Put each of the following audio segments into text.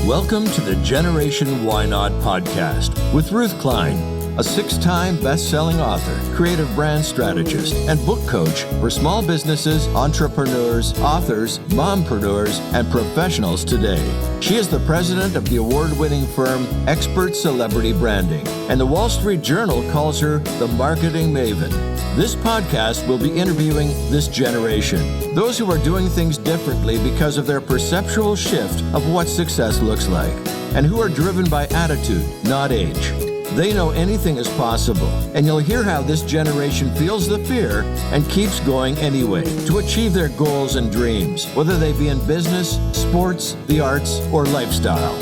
Welcome to the Generation Why Not podcast with Ruth Klein, a 6-time best-selling author, creative brand strategist, and book coach for small businesses, entrepreneurs, authors, mompreneurs, and professionals today. She is the president of the award-winning firm Expert Celebrity Branding, and the Wall Street Journal calls her the marketing maven. This podcast will be interviewing this generation, those who are doing things differently because of their perceptual shift of what success looks like, and who are driven by attitude, not age. They know anything is possible, and you'll hear how this generation feels the fear and keeps going anyway to achieve their goals and dreams, whether they be in business, sports, the arts, or lifestyle.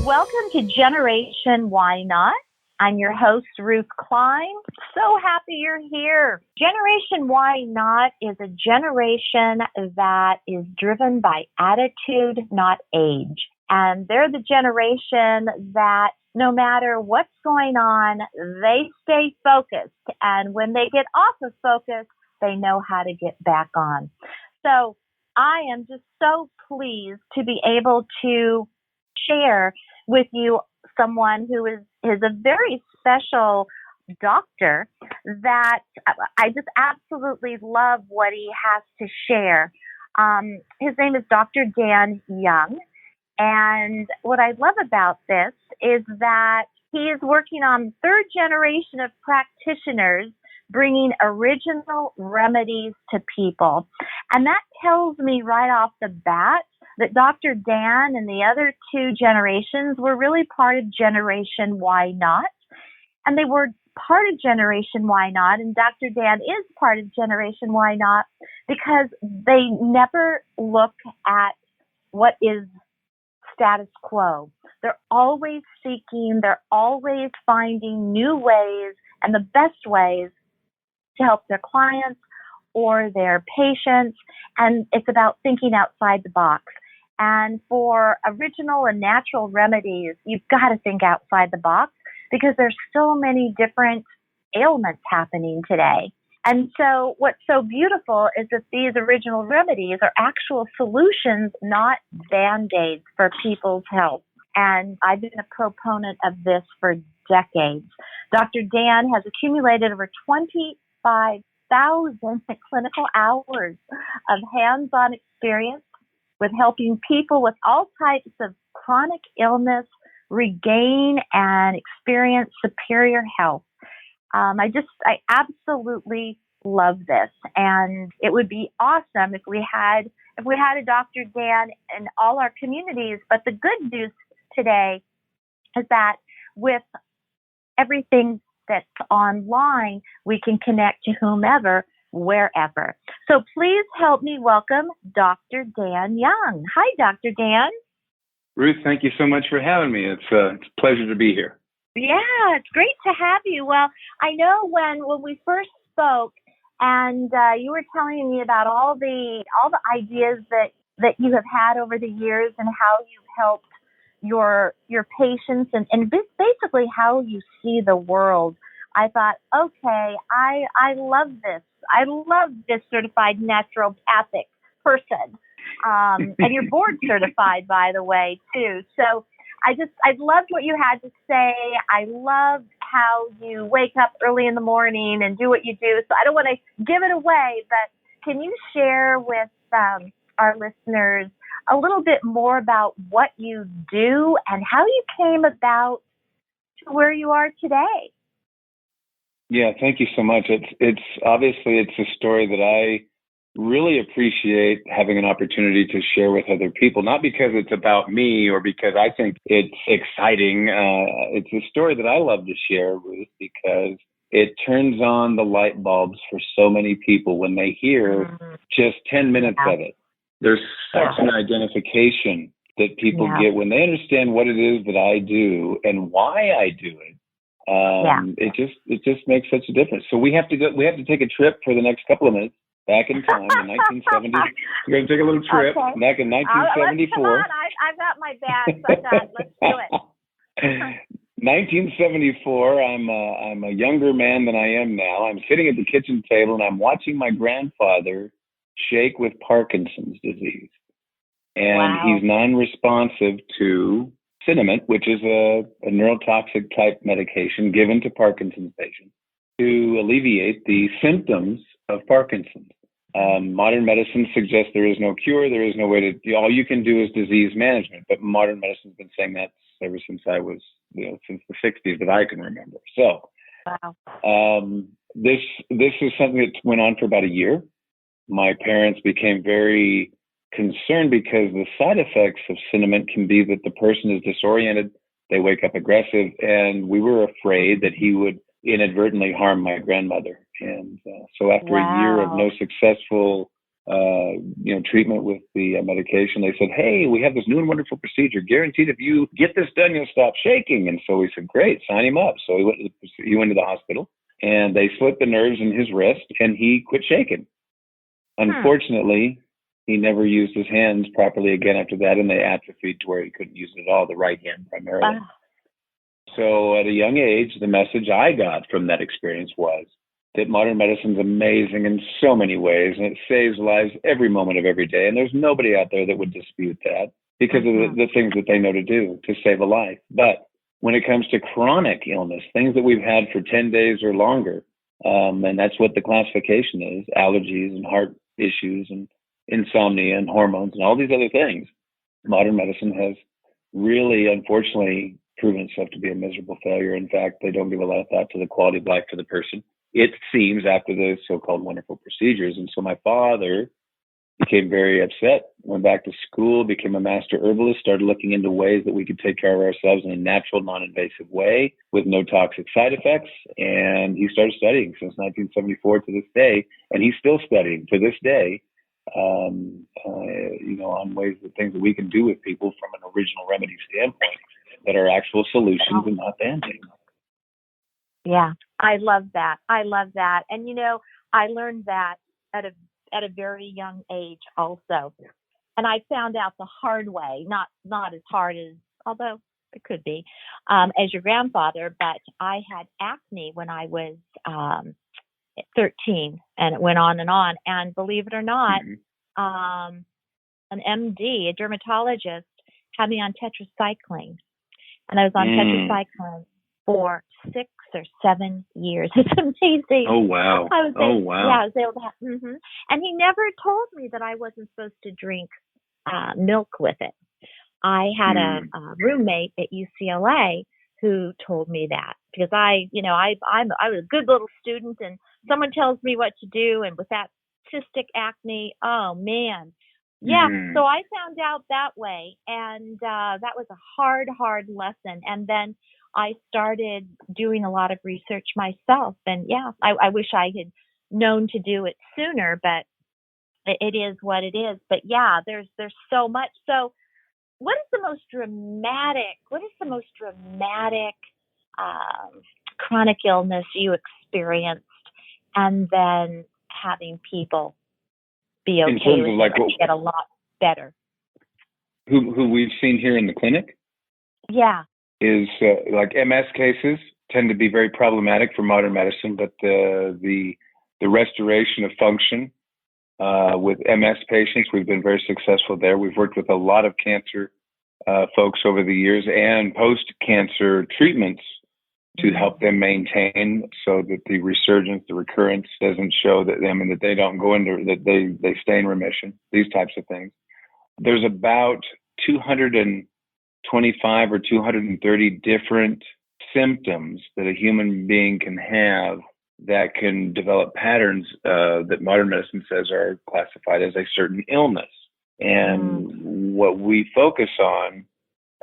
Welcome to Generation Why Not. I'm your host, Ruth Klein. So happy you're here. Generation Why Not is a generation that is driven by attitude, not age. And they're the generation that no matter what's going on, they stay focused. And when they get off of focus, they know how to get back on. So I am just so pleased to be able to share with you someone who is a very special doctor that I just absolutely love what he has to share. His name is Dr. Dan Young. And what I love about this is that he is working on the third generation of practitioners bringing original remedies to people. And that tells me right off the bat that Dr. Dan and the other two generations were really part of Generation Why Not. And they were part of Generation Why Not, and Dr. Dan is part of Generation Why Not because they never look at what is status quo. They're always seeking, they're always finding new ways and the best ways to help their clients or their patients. And it's about thinking outside the box. And for original and natural remedies, you've got to think outside the box because there's so many different ailments happening today. And so what's so beautiful is that these original remedies are actual solutions, not Band-Aids for people's health. And I've been a proponent of this for decades. Dr. Dan has accumulated over 25,000 clinical hours of hands-on experience with helping people with all types of chronic illness regain and experience superior health. I absolutely love this, and it would be awesome if we had a Dr. Dan in all our communities. But the good news today is that with everything that's online, we can connect to whomever, wherever. So please help me welcome Dr. Dan Young. Hi, Dr. Dan. Ruth, thank you so much for having me. It's a pleasure to be here. Yeah, it's great to have you. Well, I know when we first spoke, and you were telling me about all the ideas that you have had over the years and how you've helped your patients and basically how you see the world. I thought, okay, I love this. I love this certified naturopathic person. And you're board certified, by the way, too. So I loved what you had to say. I loved how you wake up early in the morning and do what you do. So I don't want to give it away, but can you share with our listeners a little bit more about what you do and how you came about to where you are today? Yeah, thank you so much. It's obviously it's a story that I really appreciate having an opportunity to share with other people, not because it's about me or because I think it's exciting. It's a story that I love to share, Ruth, because it turns on the light bulbs for so many people when they hear just 10 minutes of it. There's such an identification that people get when they understand what it is that I do and why I do it. It just makes such a difference. So we have to take a trip for the next couple of minutes back in time in 1970. We're going to take a little trip back in 1974. Come on, I've got my bag. Let's do it. 1974. I'm a younger man than I am now. I'm sitting at the kitchen table and I'm watching my grandfather shake with Parkinson's disease. And Wow. he's non-responsive to cinnamon, which is a neurotoxic type medication given to Parkinson's patients to alleviate the symptoms of Parkinson's. Modern medicine suggests there is no cure. There is no way to, all you can do is disease management. But modern medicine's been saying that ever since I was, since the 60s that I can remember. So, wow. this is something that went on for about a year. My parents became very concerned because the side effects of cinnamon can be that the person is disoriented, they wake up aggressive, and we were afraid that he would inadvertently harm my grandmother. And so after a year of no successful treatment with the medication, they said, hey, we have this new and wonderful procedure. Guaranteed if you get this done, you'll stop shaking. And so we said, great, sign him up. So he went to the hospital, and they slit the nerves in his wrist, and he quit shaking. Unfortunately, he never used his hands properly again after that, and they atrophied to where he couldn't use it at all, the right hand primarily. So at a young age, the message I got from that experience was that modern medicine is amazing in so many ways, and it saves lives every moment of every day. And there's nobody out there that would dispute that because of the things that they know to do to save a life. But when it comes to chronic illness, things that we've had for 10 days or longer, and that's what the classification is, allergies and heart issues and insomnia and hormones and all these other things, modern medicine has really, unfortunately, proven itself to be a miserable failure. In fact, they don't give a lot of thought to the quality of life for the person, it seems, after the so-called wonderful procedures. And so my father became very upset, went back to school, became a master herbalist, started looking into ways that we could take care of ourselves in a natural, non-invasive way with no toxic side effects. And he started studying since 1974 to this day, and he's still studying to this day, on ways that things that we can do with people from an original remedy standpoint that are actual solutions and not band-aids. Yeah, I love that. And, I learned that at a very young age also. And I found out the hard way, not as hard as, although it could be, as your grandfather, but I had acne when I was 13, and it went on. And believe it or not, an MD, a dermatologist, had me on tetracycline. And I was on tetracycline for 6 or 7 years. It's amazing. Oh, wow. Yeah, I was able to have, and he never told me that I wasn't supposed to drink milk with it. I had a roommate at UCLA who told me that, because I was a good little student, and someone tells me what to do, and with that cystic acne, oh man. Yeah, so I found out that way, and that was a hard lesson. And then I started doing a lot of research myself, and I wish I had known to do it sooner, but it is what it is. But yeah, there's so much. So what is the most dramatic chronic illness you experienced, and then having people be okay in terms with of like it and get a lot better? Who we've seen here in the clinic? Yeah. Is like MS cases tend to be very problematic for modern medicine, but the restoration of function with MS patients, we've been very successful there. We've worked with a lot of cancer folks over the years and post-cancer treatments to help them maintain so that the resurgence, the recurrence doesn't show that that they don't go into, that they stay in remission, these types of things. There's about 225 or 230 different symptoms that a human being can have that can develop patterns that modern medicine says are classified as a certain illness. And what we focus on,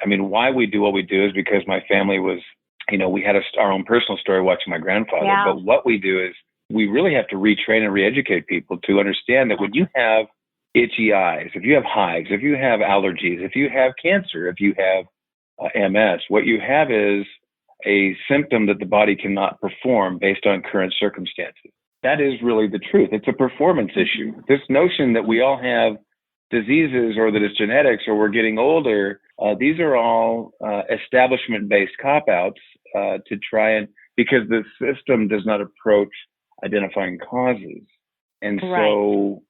why we do what we do is because my family was, we had our own personal story watching my grandfather. Yeah. But what we do is we really have to retrain and re-educate people to understand that when you have itchy eyes, if you have hives, if you have allergies, if you have cancer, if you have MS, what you have is a symptom that the body cannot perform based on current circumstances. That is really the truth. It's a performance issue. This notion that we all have diseases or that it's genetics or we're getting older, these are all establishment-based cop-outs to try and, because the system does not approach identifying causes. And so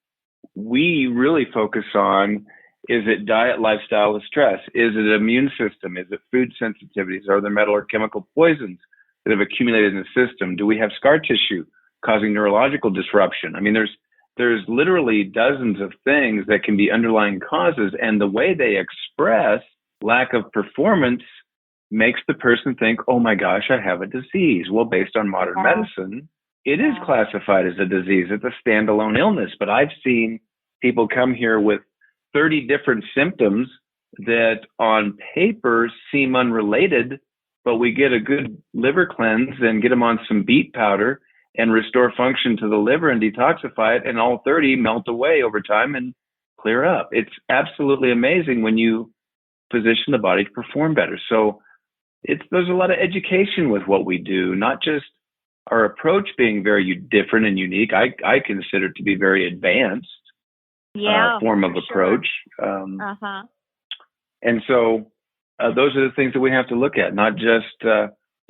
we really focus on Is it diet, lifestyle, or stress? Is it immune system? Is it food sensitivities? Are there metal or chemical poisons that have accumulated in the system? Do we have scar tissue causing neurological disruption? I mean, there's literally dozens of things that can be underlying causes, and the way they express lack of performance makes the person think, oh my gosh, I have a disease. Well, based on modern medicine, it is classified as a disease. It's a standalone illness. But I've seen people come here with 30 different symptoms that on paper seem unrelated, but we get a good liver cleanse and get them on some beet powder and restore function to the liver and detoxify it, and all 30 melt away over time and clear up. It's absolutely amazing when you position the body to perform better. So there's a lot of education with what we do, not just our approach being very different and unique. I consider it to be very advanced form of approach. And so those are the things that we have to look at, not just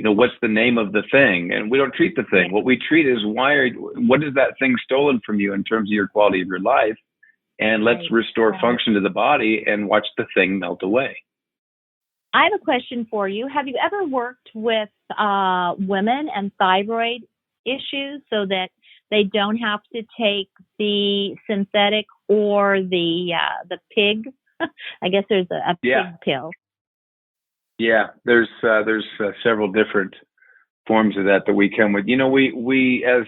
what's the name of the thing? And we don't treat the thing. What we treat is what is that thing stolen from you in terms of your quality of your life? And let's restore function to the body and watch the thing melt away. I have a question for you. Have you ever worked with women and thyroid issues so that they don't have to take the synthetic or the pig? I guess there's a pig pill. Yeah, there's several different forms of that we come with. We as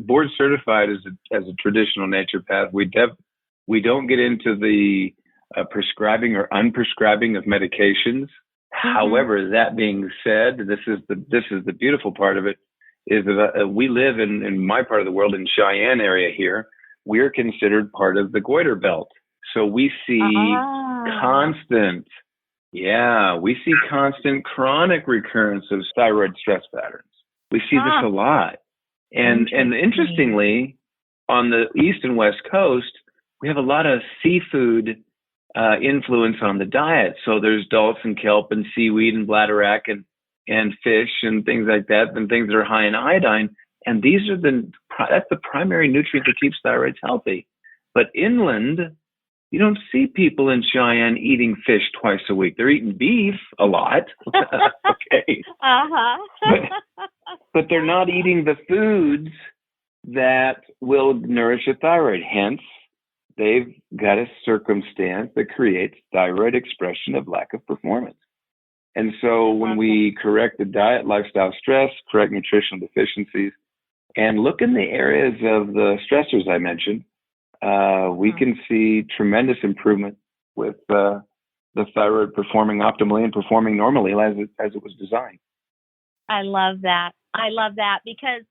board certified as a traditional naturopath, we don't get into the prescribing or unprescribing of medications. Mm-hmm. However, that being said, this is the beautiful part of it, is that we live in my part of the world, in Cheyenne area here. We're considered part of the goiter belt, so we see constant chronic recurrence of thyroid stress patterns. We see this a lot. And interestingly, on the East and West Coast, we have a lot of seafood influence on the diet. So there's dulse and kelp and seaweed and bladderwrack and fish and things like that, and things that are high in iodine. And these are that's the primary nutrient that keeps thyroids healthy. But inland, you don't see people in Cheyenne eating fish twice a week. They're eating beef a lot. Okay. But they're not eating the foods that will nourish a thyroid. Hence, they've got a circumstance that creates thyroid expression of lack of performance. And so when we correct the diet, lifestyle, stress, correct nutritional deficiencies, and look in the areas of the stressors I mentioned, we can see tremendous improvement with the thyroid performing optimally and performing normally as it was designed. I love that. Because,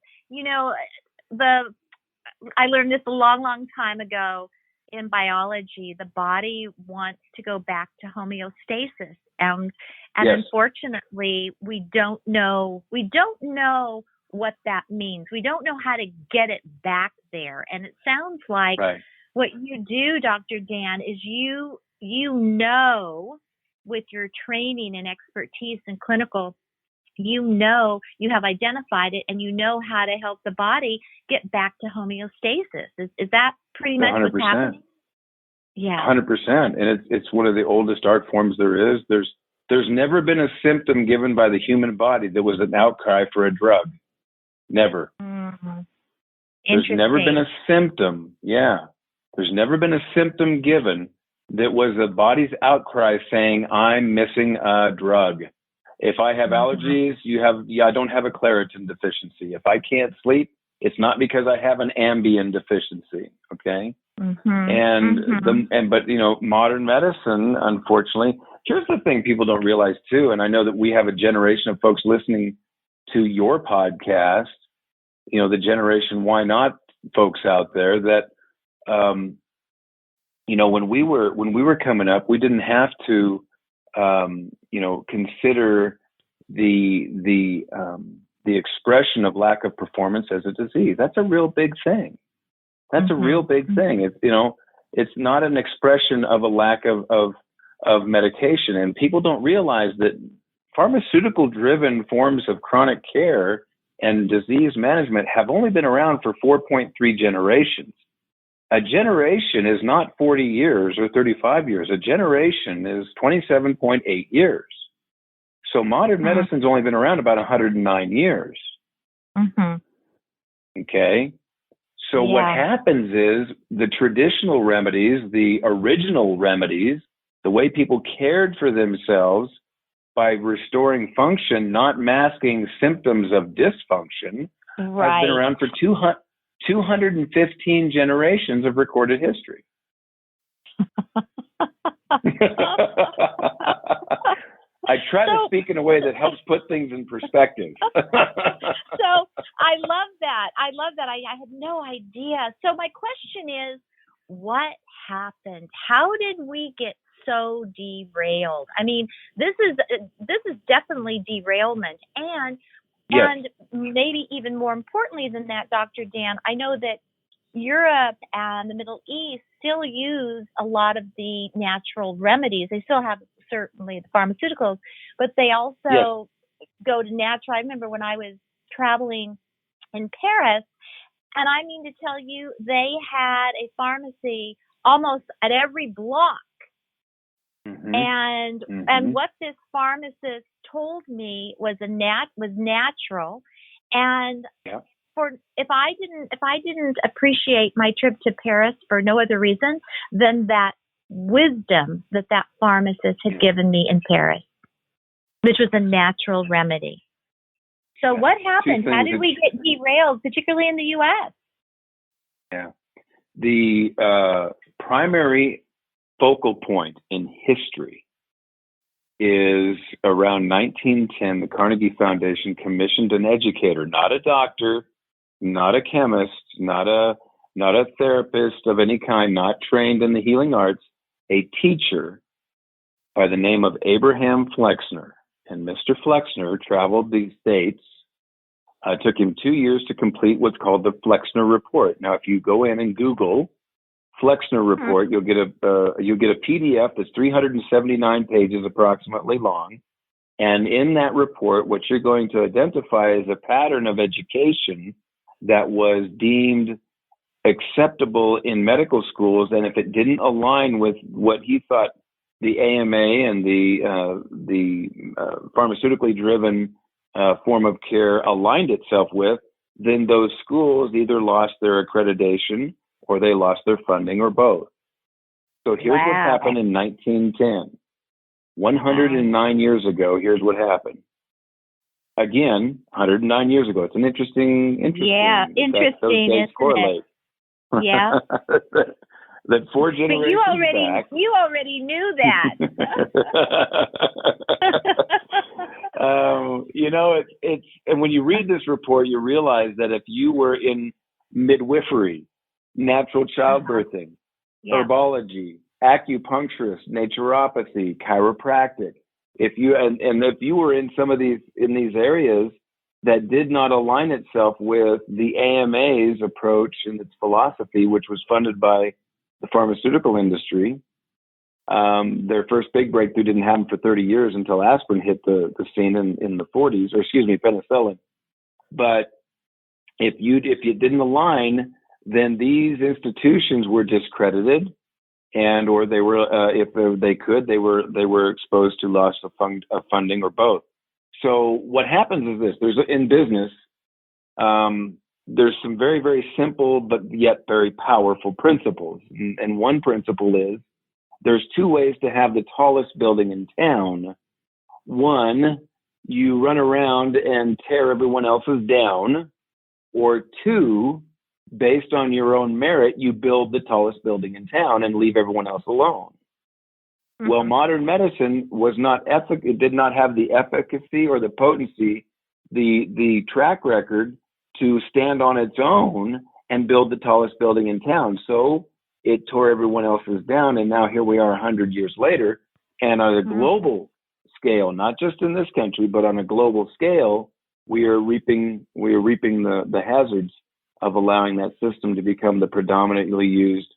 I learned this a long, long time ago in biology. The body wants to go back to homeostasis. And unfortunately, we don't know what that means. We don't know how to get it back there. And it sounds like what you do, Dr. Dan, is you with your training and expertise in clinical, you have identified it, and you know how to help the body get back to homeostasis. Is that pretty much 100%. What's happening? Yeah. 100%. And it's one of the oldest art forms there is. There's never been a symptom given by the human body that was an outcry for a drug. Never. Mm-hmm. There's never been a symptom. Yeah. There's never been a symptom given that was the body's outcry saying, I'm missing a drug. If I have allergies, I don't have a Claritin deficiency. If I can't sleep, it's not because I have an Ambien deficiency. Okay. But modern medicine, unfortunately, here's the thing people don't realize too. And I know that we have a generation of folks listening to your podcast, the generation Why Not folks out there that, when we were coming up, we didn't have to, consider the expression of lack of performance as a disease. That's a real big thing. That's a real big thing. It's not an expression of a lack of medication. And people don't realize that pharmaceutical-driven forms of chronic care and disease management have only been around for 4.3 generations. A generation is not 40 years or 35 years. A generation is 27.8 years. So modern medicine's only been around about 109 years. Okay? So what happens is the traditional remedies, the original remedies, the way people cared for themselves by restoring function, not masking symptoms of dysfunction, has been around for 215 generations of recorded history. I try to speak in a way that helps put things in perspective. So I love that. I had no idea. So my question is, what happened? How did we get so derailed? I mean, this is definitely derailment. And maybe even more importantly than that, Dr. Dan, I know that Europe and the Middle East still use a lot of the natural remedies. They still have certainly the pharmaceuticals, but they also go to natural. I remember when I was traveling in Paris, and I mean to tell you, they had a pharmacy almost at every block. And what this pharmacist told me was natural. And if I didn't appreciate my trip to Paris for no other reason than that wisdom that pharmacist had given me in Paris, which was a natural remedy. So what happened? How did we get derailed, particularly in the U.S.? Yeah. The primary focal point in history is around 1910. The Carnegie Foundation commissioned an educator, not a doctor, not a chemist, not a therapist of any kind, not trained in the healing arts, a teacher by the name of Abraham Flexner. And Mr. Flexner traveled the States. It took him 2 years to complete what's called the Flexner Report. Now, if you go in and Google Flexner Report, you'll get a PDF that's 379 pages approximately long. And in that report, what you're going to identify is a pattern of education that was deemed acceptable in medical schools. And if it didn't align with what he thought the AMA and the pharmaceutically driven form of care aligned itself with, then those schools either lost their accreditation or they lost their funding, or both. So here's what happened in 1910. 109 years ago, here's what happened. Again, 109 years ago. It's an interesting. Yeah, interesting, isn't correlate. It? Yeah. That 4 generations back. You already knew that. It's and when you read this report, you realize that if you were in midwifery, natural childbirthing, herbology, acupuncturist, naturopathy, chiropractic, if you were in some of these areas that did not align itself with the AMA's approach and its philosophy, which was funded by the pharmaceutical industry, their first big breakthrough didn't happen for 30 years until aspirin hit the scene in the 40s, or penicillin. But if you didn't align, then these institutions were discredited, and or they were, they were exposed to loss of funding, or both. So what happens is this: in business, there's some very, very simple but yet very powerful principles. And one principle is there's 2 ways to have the tallest building in town. One, you run around and tear everyone else's down. Or 2, based on your own merit, you build the tallest building in town and leave everyone else alone. Well, modern medicine was not it did not have the efficacy or the potency, the track record to stand on its own and build the tallest building in town. So it tore everyone else's down. And now here we are 100 years later. And on a global scale, not just in this country, but on a global scale, we are reaping the hazards of allowing that system to become the predominantly used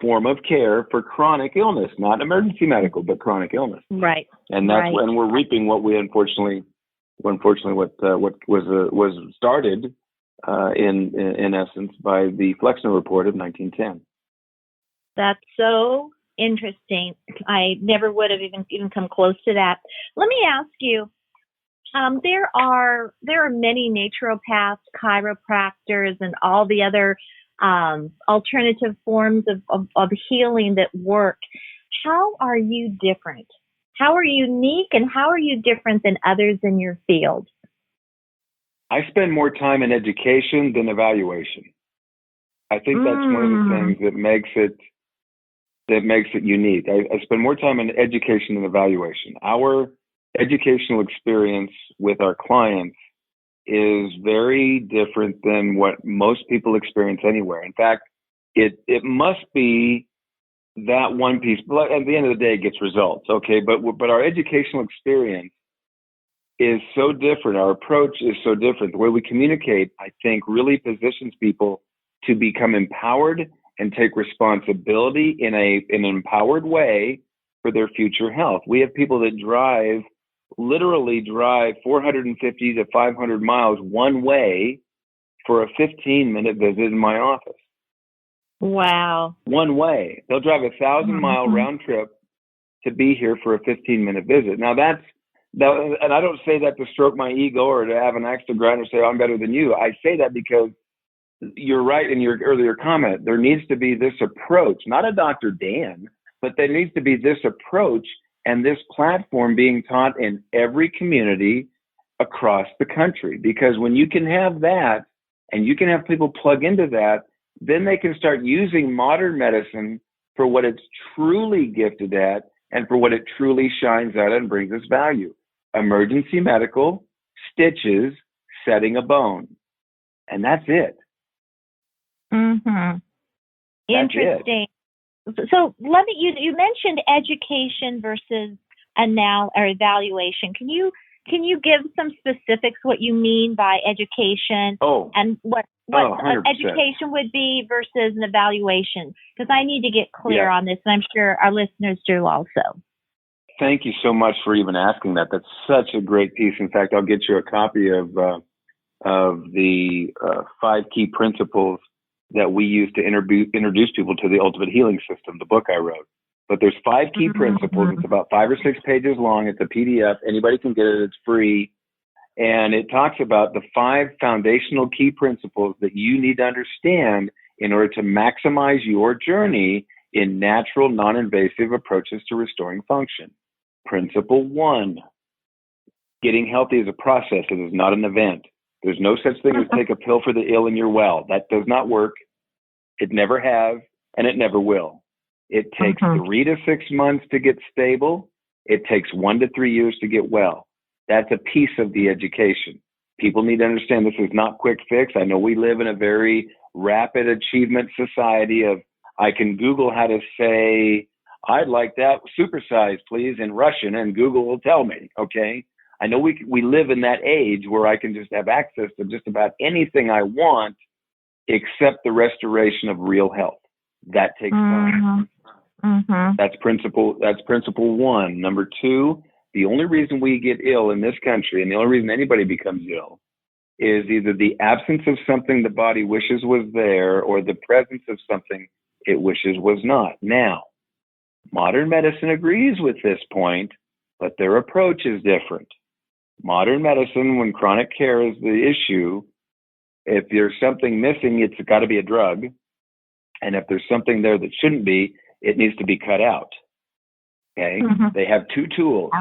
form of care for chronic illness, not emergency medical, but chronic illness. Right. And that's when we're reaping what we unfortunately what was started in essence by the Flexner Report of 1910. That's so interesting. I never would have even come close to that. Let me ask you, there are many naturopaths, chiropractors, and all the other alternative forms of healing that work. How are you different? How are you unique, and how are you different than others in your field? I spend more time in education than evaluation. I think that's one of the things that makes it unique. I spend more time in education than evaluation. Our educational experience with our clients is very different than what most people experience anywhere. In fact, it must be that one piece, but at the end of the day, it gets results. Okay. But our educational experience is so different. Our approach is so different. The way we communicate, I think, really positions people to become empowered and take responsibility in an empowered way for their future health. We have people that literally drive 450 to 500 miles one way for a 15-minute visit in my office. Wow. One way. They'll drive a 1,000-mile round trip to be here for a 15-minute visit. Now and I don't say that to stroke my ego or to have an axe to grind or say, I'm better than you. I say that because you're right in your earlier comment. There needs to be this approach, not a Dr. Dan, but there needs to be this approach and this platform being taught in every community across the country. Because when you can have that and you can have people plug into that, then they can start using modern medicine for what it's truly gifted at and for what it truly shines at and brings us value. Emergency medical, stitches, setting a bone. And that's it. Mm-hmm. Interesting. So you mentioned education versus evaluation. Can you give some specifics what you mean by education and what education would be versus an evaluation? Because I need to get clear on this, and I'm sure our listeners do also. Thank you so much for even asking that. That's such a great piece. In fact, I'll get you a copy of the 5 key principles that we use to introduce people to the ultimate healing system, the book I wrote. But there's 5 key principles. It's about 5 or 6 pages long. It's a PDF. Anybody can get it. It's free. And it talks about the 5 foundational key principles that you need to understand in order to maximize your journey in natural, non-invasive approaches to restoring function. Principle 1, getting healthy is a process. It is not an event. There's no such thing as take a pill for the ill and you're well. That does not work. It never has, and it never will. It takes 3 to 6 months to get stable. It takes 1 to 3 years to get well. That's a piece of the education. People need to understand this is not quick fix. I know we live in a very rapid achievement society of, I can Google how to say, I'd like that supersize, please, in Russian, and Google will tell me, okay? I know we live in that age where I can just have access to just about anything I want except the restoration of real health. That takes time. That's principle 1. Number 2, the only reason we get ill in this country, and the only reason anybody becomes ill, is either the absence of something the body wishes was there or the presence of something it wishes was not. Now, modern medicine agrees with this point, but their approach is different. Modern medicine, when chronic care is the issue, if there's something missing, it's got to be a drug. And if there's something there that shouldn't be, it needs to be cut out. Okay? They have 2 tools.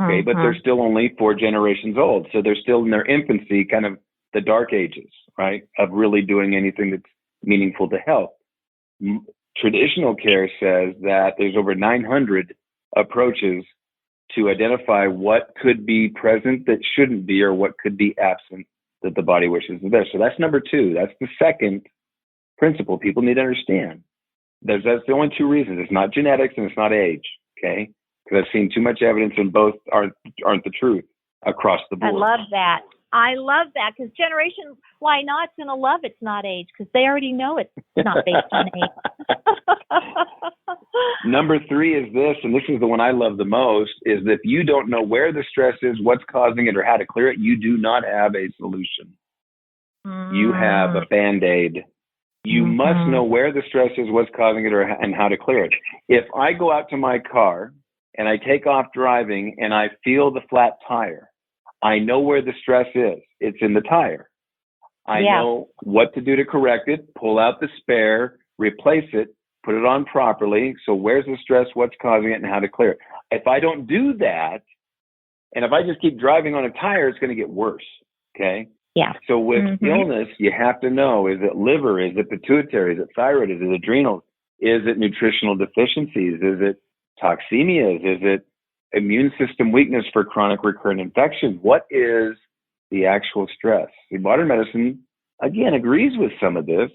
Okay, but they're still only 4 generations old. So they're still in their infancy, kind of the dark ages, right, of really doing anything that's meaningful to health. Traditional care says that there's over 900 approaches to identify what could be present that shouldn't be or what could be absent that the body wishes is there. So that's number 2. That's the second principle people need to understand. That's the only 2 reasons. It's not genetics and it's not age, okay? Because I've seen too much evidence and both aren't the truth across the board. I love that because Generation Why Not's going to love it's not age because they already know it's not based on age. Number 3 is this, and this is the one I love the most, is that if you don't know where the stress is, what's causing it, or how to clear it, you do not have a solution. You have a Band-Aid. You must know where the stress is, what's causing it, and how to clear it. If I go out to my car and I take off driving and I feel the flat tire, I know where the stress is. It's in the tire. I know what to do to correct it, pull out the spare, replace it, put it on properly. So where's the stress, what's causing it, and how to clear it. If I don't do that, and if I just keep driving on a tire, it's going to get worse. Okay? Yeah. So with illness, you have to know, is it liver? Is it pituitary? Is it thyroid? Is it adrenal? Is it nutritional deficiencies? Is it toxemias? Is it immune system weakness for chronic recurrent infection? What is the actual stress? See, modern medicine, again, agrees with some of this,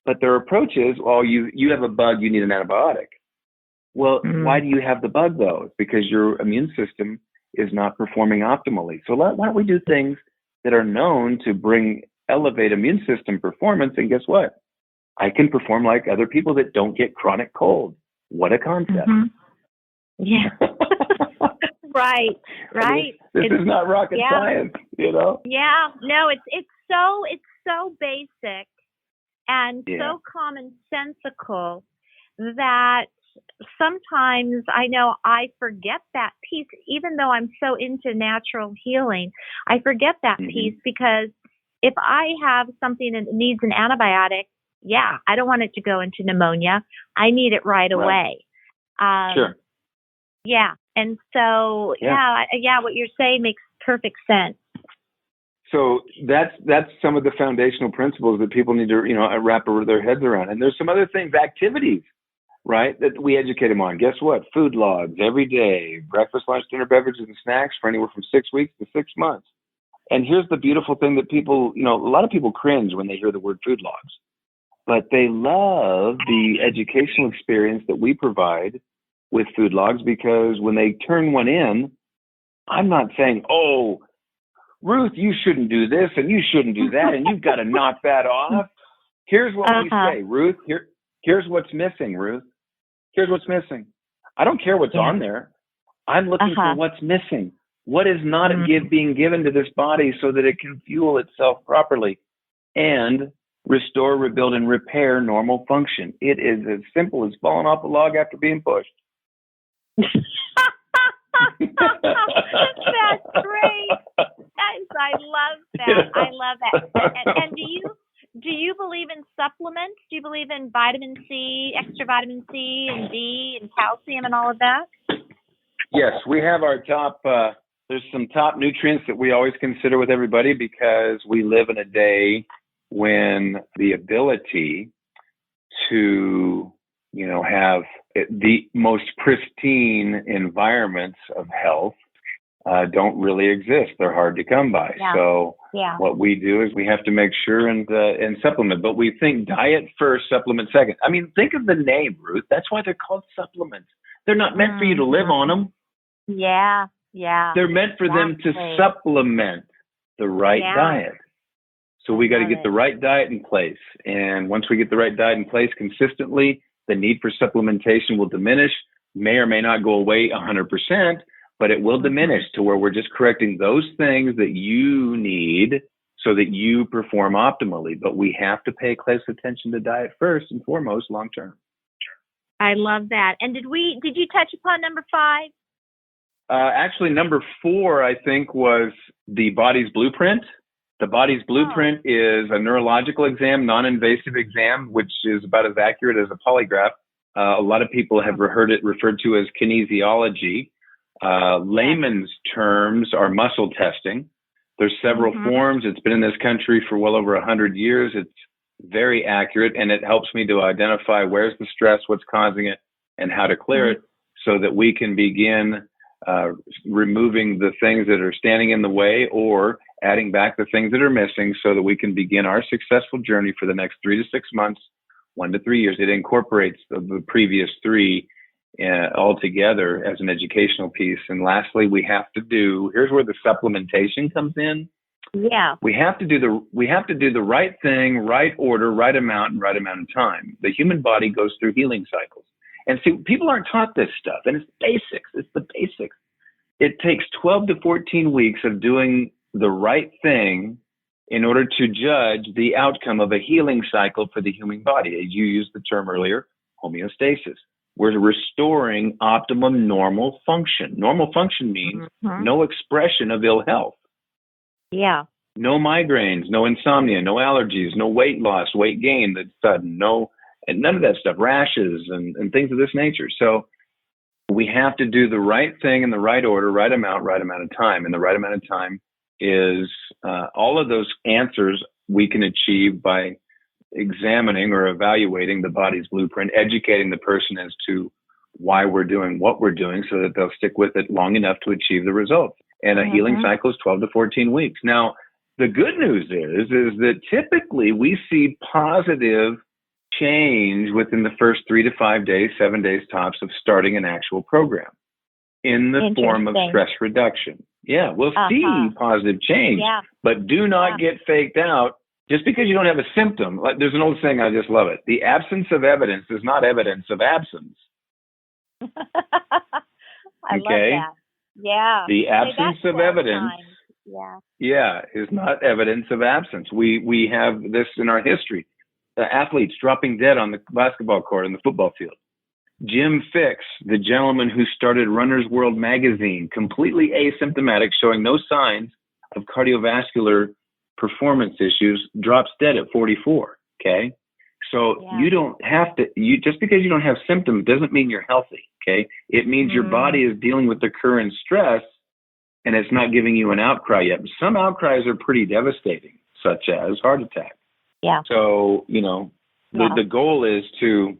but their approach is, well, you have a bug, you need an antibiotic. Well, why do you have the bug, though? It's because your immune system is not performing optimally. So why don't we do things that are known to elevate immune system performance? And guess what? I can perform like other people that don't get chronic cold. What a concept. Yeah. Right. I mean, this is not rocket science, you know? Yeah. No, it's so basic and so commonsensical that sometimes I know I forget that piece, even though I'm so into natural healing. I forget that piece because if I have something that needs an antibiotic, I don't want it to go into pneumonia. I need it right away. Sure. Yeah. And so, what you're saying makes perfect sense. So that's some of the foundational principles that people need to, wrap their heads around. And there's some other things, activities, right, that we educate them on. Guess what? Food logs every day, breakfast, lunch, dinner, beverages, and snacks for anywhere from 6 weeks to 6 months. And here's the beautiful thing that people, a lot of people cringe when they hear the word food logs, but they love the educational experience that we provide with food logs, because when they turn one in, I'm not saying, oh, Ruth, you shouldn't do this and you shouldn't do that and you've got to knock that off. Here's what we say, Ruth. Here's what's missing, Ruth. Here's what's missing. I don't care what's on there. I'm looking for what's missing. What is not being given to this body so that it can fuel itself properly and restore, rebuild, and repair normal function. It is as simple as falling off a log after being pushed. That's great. I love that. I love that. And do you believe in supplements? Do you believe in vitamin C, extra vitamin C and D and calcium and all of that? Yes, we have our top, there's some top nutrients that we always consider with everybody, because we live in a day when the ability to, have the most pristine environments of health don't really exist. They're hard to come by. Yeah. So what we do is we have to make sure and supplement. But we think diet first, supplement second. I mean, think of the name, Ruth. That's why they're called supplements. They're not meant for you to live on them. Yeah. They're meant for them to supplement the right diet. So we got to get the right diet in place. And once we get the right diet in place consistently, the need for supplementation will diminish, may or may not go away 100%, but it will diminish to where we're just correcting those things that you need so that you perform optimally. But we have to pay close attention to diet first and foremost, long term. I love that. And did you touch upon number 5? Actually, number 4, I think, was the body's blueprint. The body's blueprint is a neurological exam, non-invasive exam, which is about as accurate as a polygraph. A lot of people have heard it referred to as kinesiology. Layman's terms are muscle testing. There's several forms. It's been in this country for well over 100 years. It's very accurate, and it helps me to identify where's the stress, what's causing it, and how to clear it so that we can begin removing the things that are standing in the way or adding back the things that are missing so that we can begin our successful journey for the next 3 to 6 months, 1 to 3 years. It incorporates the previous 3 all together as an educational piece. And lastly, here's where the supplementation comes in. Yeah. We have to do the right thing, right order, right amount, and right amount of time. The human body goes through healing cycles. And see, people aren't taught this stuff, and it's basics. It's the basics. It takes 12 to 14 weeks of doing the right thing in order to judge the outcome of a healing cycle for the human body. You used the term earlier, homeostasis. We're restoring optimum normal function. Normal function means no expression of ill health. Yeah. No migraines, no insomnia, no allergies, no weight loss, weight gain that's sudden, and none of that stuff, rashes and things of this nature. So we have to do the right thing in the right order, right amount of time. And the right amount of time is all of those answers we can achieve by examining or evaluating the body's blueprint, educating the person as to why we're doing what we're doing so that they'll stick with it long enough to achieve the results. And a healing cycle is 12 to 14 weeks. Now, the good news is that typically we see positive change within the first 3 to 5 days, 7 days tops of starting an actual program in the form of stress reduction. Yeah, we'll see positive change, but do not get faked out just because you don't have a symptom. Like, there's an old saying, I just love it. The absence of evidence is not evidence of absence. I love that. Yeah. The absence of evidence is not evidence of absence. We have this in our history. Athletes dropping dead on the basketball court and the football field. Jim Fixx, the gentleman who started Runner's World magazine, completely asymptomatic, showing no signs of cardiovascular performance issues, drops dead at 44. Okay. So you don't have to, just because you don't have symptoms doesn't mean you're healthy. Okay. It means your body is dealing with the current stress and it's not giving you an outcry yet. Some outcries are pretty devastating, such as heart attack. Yeah. So, the goal is to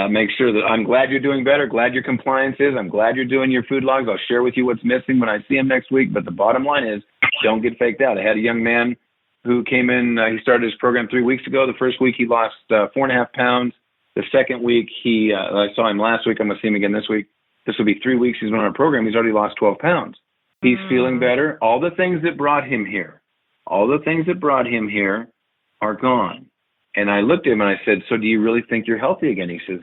make sure that I'm glad you're doing better, glad your compliance is, I'm glad you're doing your food logs. I'll share with you what's missing when I see him next week. But the bottom line is, don't get faked out. I had a young man who came in, he started his program 3 weeks ago. The first week he lost 4.5 pounds. The second week I saw him last week. I'm going to see him again this week. This will be 3 weeks he's been on our program. He's already lost 12 pounds. He's feeling better. All the things that brought him here are gone. And I looked at him and I said, so do you really think you're healthy again? He says,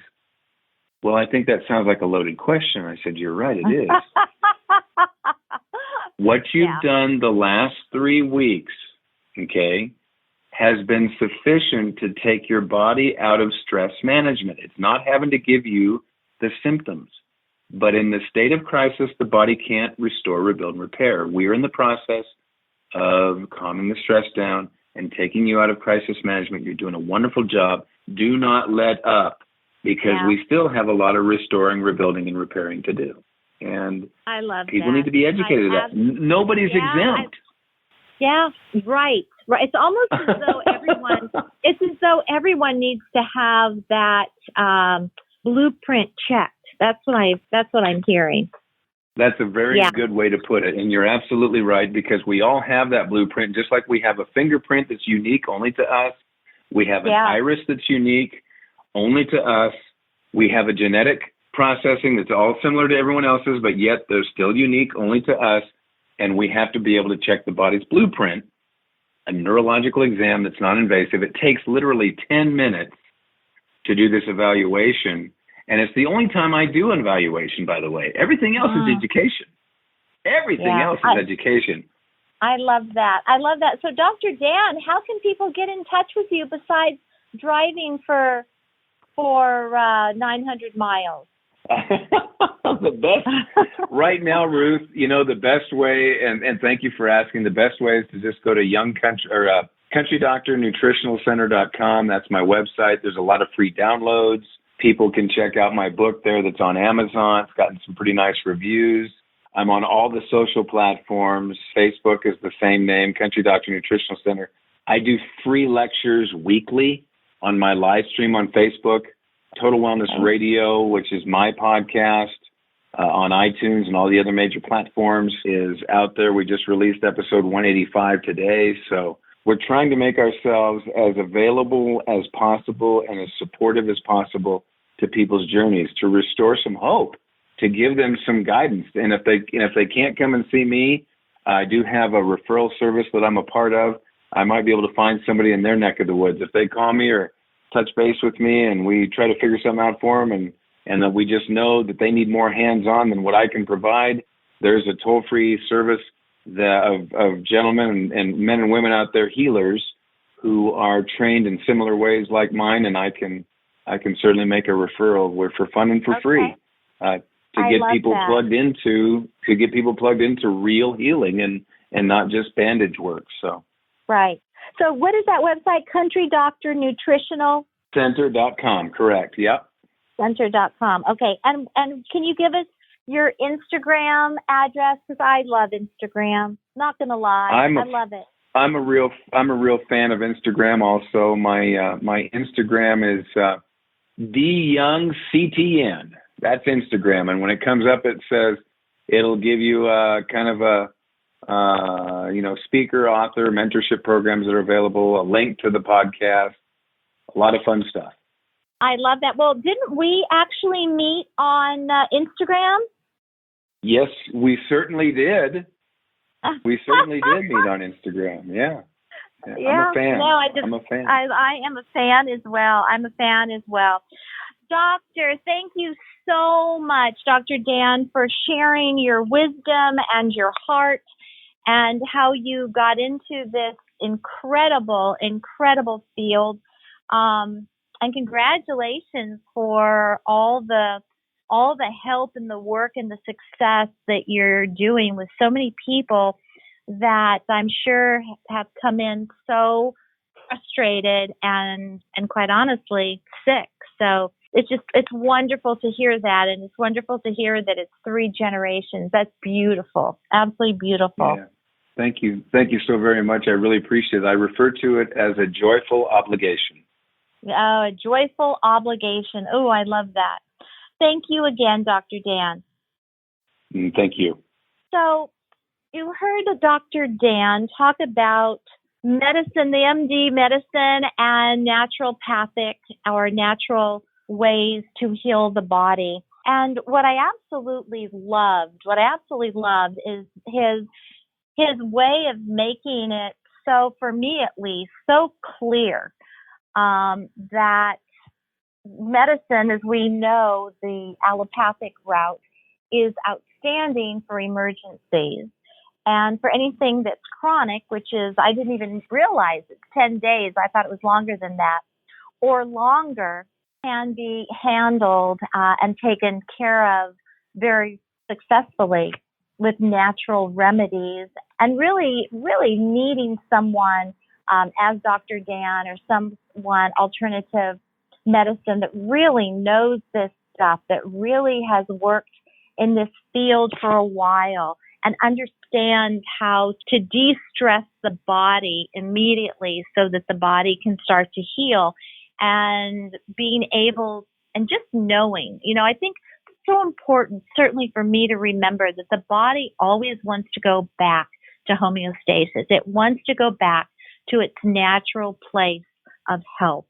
well, I think that sounds like a loaded question. I said, you're right, it is. What you've done the last 3 weeks, okay, has been sufficient to take your body out of stress management. It's not having to give you the symptoms. But in the state of crisis, the body can't restore, rebuild, and repair. We're in the process of calming the stress down and taking you out of crisis management. You're doing a wonderful job. Do not let up, because we still have a lot of restoring, rebuilding, and repairing to do. And I love people need to be educated of that. Nobody's exempt. Right. It's almost as though everyone needs to have that blueprint checked. That's what I'm hearing. That's a very good way to put it. And you're absolutely right, because we all have that blueprint, just like we have a fingerprint that's unique only to us. We have an iris that's unique only to us. We have a genetic processing that's all similar to everyone else's, but yet they're still unique only to us. And we have to be able to check the body's blueprint, a neurological exam that's non-invasive. It takes literally 10 minutes to do this evaluation. And it's the only time I do an evaluation, by the way. Everything else is education. Everything else is education. I love that. So, Dr. Dan, how can people get in touch with you besides driving for 900 miles? The best right now, Ruth, the best way, and thank you for asking, the best way is to just go to countrydoctornutritionalcenter.com. That's my website. There's a lot of free downloads. People can check out my book there that's on Amazon. It's gotten some pretty nice reviews. I'm on all the social platforms. Facebook is the same name, Country Doctor Nutritional Center. I do free lectures weekly on my live stream on Facebook. Total Wellness Radio, which is my podcast, on iTunes and all the other major platforms, is out there. We just released episode 185 today. So we're trying to make ourselves as available as possible and as supportive as possible to people's journeys, to restore some hope, to give them some guidance. And if they can't come and see me, I do have a referral service that I'm a part of. I might be able to find somebody in their neck of the woods. If they call me or touch base with me and we try to figure something out for them, and that we just know that they need more hands-on than what I can provide, there's a toll-free service of gentlemen and men and women out there, healers, who are trained in similar ways like mine, and I can certainly make a referral for fun and for free to get people plugged into real healing and not just bandage work. So right. So what is that website? Country Doctor Nutritional Center.com. Correct. Yep. Center.com. Okay. And can you give us your Instagram address? Because I love Instagram. Not gonna lie, I love it. I'm a real fan of Instagram. Also, my Instagram is TheYoungCTN. That's Instagram, and when it comes up, it says it'll give you kind of a speaker, author, mentorship programs that are available, a link to the podcast, a lot of fun stuff. I love that. Well, didn't we actually meet on Instagram? Yes, we certainly did. We certainly did meet on Instagram. Yeah. I'm a fan. No, I'm a fan. I am a fan as well. Doctor, thank you so much, Dr. Dan, for sharing your wisdom and your heart and how you got into this incredible field. And congratulations for all the help and the work and the success that you're doing with so many people that I'm sure have come in so frustrated and quite honestly sick. So it's wonderful to hear that, and it's wonderful to hear that it's 3 generations. That's beautiful. Absolutely beautiful. Yeah. Thank you. Thank you so very much. I really appreciate it. I refer to it as a joyful obligation. A joyful obligation. Oh, I love that. Thank you again, Dr. Dan. Thank you. So you heard Dr. Dan talk about medicine, the MD medicine, and naturopathic or natural ways to heal the body. And what I absolutely loved is his way of making it, so for me at least, so clear that medicine, as we know, the allopathic route is outstanding for emergencies. And for anything that's chronic, which is, I didn't even realize it's 10 days. I thought it was longer than that, or longer, can be handled and taken care of very successfully with natural remedies, and really, really needing someone as Dr. Dan or someone alternative medicine that really knows this stuff, that really has worked in this field for a while and understands how to de-stress the body immediately so that the body can start to heal, and being able and just knowing, I think it's so important, certainly for me, to remember that the body always wants to go back to homeostasis. It wants to go back to its natural place of health.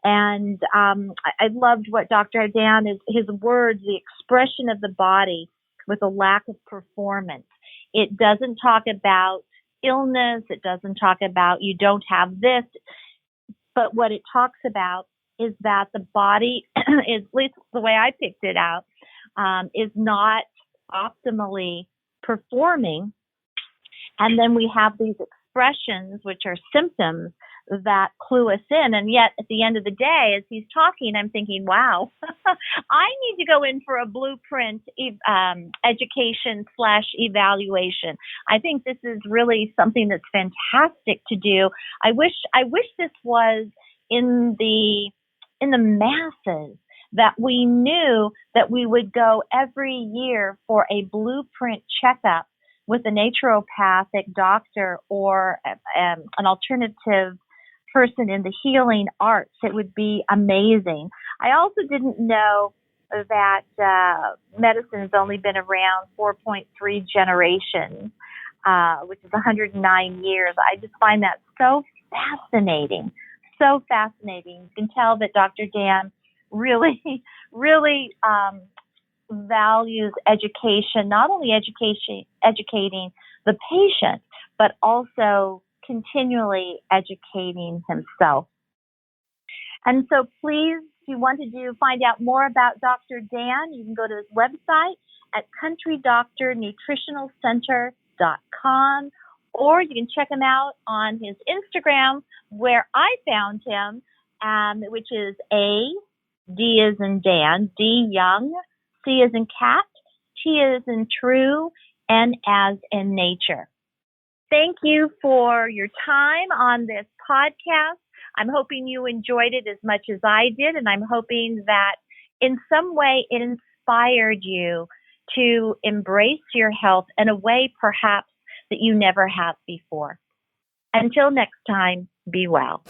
And I loved what Dr. Dan, his words, the expression of the body with a lack of performance. It doesn't talk about illness. It doesn't talk about you don't have this. But what it talks about is that the body is, at least the way I picked it out, is not optimally performing. And then we have these expressions, which are symptoms that clue us in. And yet at the end of the day, as he's talking, I'm thinking, wow, I need to go in for a blueprint education/evaluation. I think this is really something that's fantastic to do. I wish this was in the masses, that we knew that we would go every year for a blueprint checkup with a naturopathic doctor or an alternative person in the healing arts. It would be amazing. I also didn't know that medicine has only been around 4.3 generations, which is 109 years. I just find that so fascinating. So fascinating. You can tell that Dr. Dan really, really values education, not only educating the patient, but also continually educating himself. And so please, if you wanted to find out more about Dr. Dan, you can go to his website at countrydoctornutritionalcenter.com. ruth.klein.com, or you can check him out on his Instagram, where I found him, which is D as in Dan, D Young, C as in cat, T as in true, N as in nature. Thank you for your time on this podcast. I'm hoping you enjoyed it as much as I did, and I'm hoping that in some way it inspired you to embrace your health in a way perhaps that you never have before. Until next time, be well.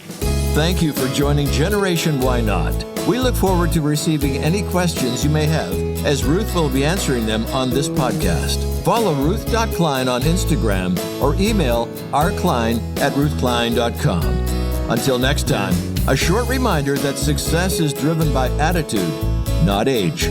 Thank you for joining Generation Why Not. We look forward to receiving any questions you may have, as Ruth will be answering them on this podcast. Follow Ruth.Klein on Instagram or email rklein@ruthklein.com. Until next time, a short reminder that success is driven by attitude, not age.